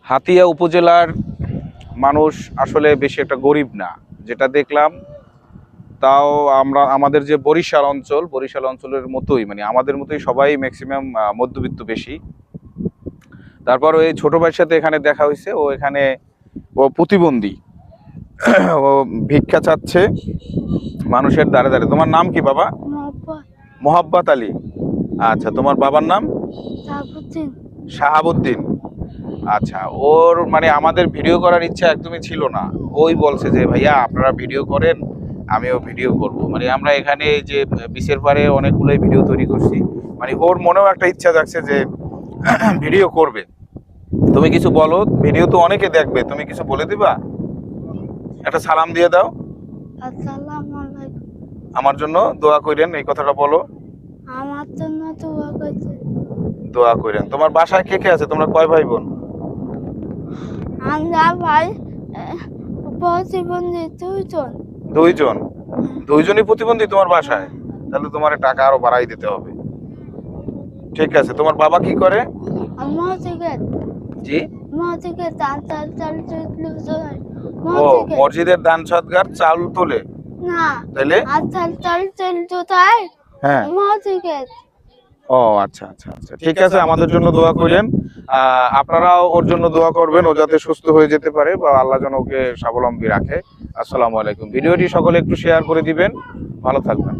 হাতিয়া উপজেলার মানুষ আসলে বেশি একটা গরিব না, যেটা দেখলাম। তাও আমাদের যে বরিশাল অঞ্চলের মতোই, মানে আমাদের মতোই সবাই ম্যাক্সিমাম মধ্যবিত্ত বেশি। তারপর ওই ছোট ভাইয়ের সাথে এখানে দেখা হয়েছে, ও প্রতিবন্ধী। ও ভিক্ষা চাচ্ছে মানুষের দ্বারে দ্বারে। তোমার নাম কি বাবা? মোহাব্বত আলী। আচ্ছা, তোমার বাবার নাম? শাহাবুদ্দিন। আচ্ছা, ওর মানে আমাদের ভিডিও করার ইচ্ছা একদমই ছিল না। ওই বলছে যে ভাইয়া আপনারা ভিডিও করেন, আমিও ভিডিও করব। মানে আমরা এখানে যে বিচের পারে অনেকগুলোই ভিডিও তৈরি করছি, মানে ওর মনেও একটা ইচ্ছা জাগছে যে ভিডিও করবে। তুমি কিছু বলো, ভিডিও তো অনেকে দেখবে, তুমি কিছু বলে দিবা, একটা সালাম দিয়ে দাও। আসসালামু আলাইকুম। আমার জন্য দোয়া করেন, এই কথাটা বলো। আমার জন্য দোয়া করছেন। দোয়া করেন। তোমার বাসায় কে কে আছে? তোমরা কয় ভাই বোন? আমরা ভাই প্রতিবন্ধী দুইজন। দুইজন? দুইজনই প্রতিবন্ধী তোমার বাসায়? তাহলে তোমার টাকা আরো বাড়াই দিতে হবে। ঠিক আছে, তোমার বাবা কি করে? মসজিদের জি, মসজিদের দান চাল ও মসজিদের দান সদকার চাল তোলে। না, তাহলে চাল তাই হ্যাঁ। মসজিদের। ও আচ্ছা আচ্ছা আচ্ছা, ঠিক আছে, আমাদের জন্য দোয়া করেন। আপনারাও ওর জন্য দোয়া করবেন, ও যাতে সুস্থ হয়ে যেতে পারে বা আল্লাহ যেন ওকে স্বাবলম্বী রাখে। আসসালামু আলাইকুম। ভিডিওটি সকলে একটু শেয়ার করে দিবেন। ভালো থাকবেন।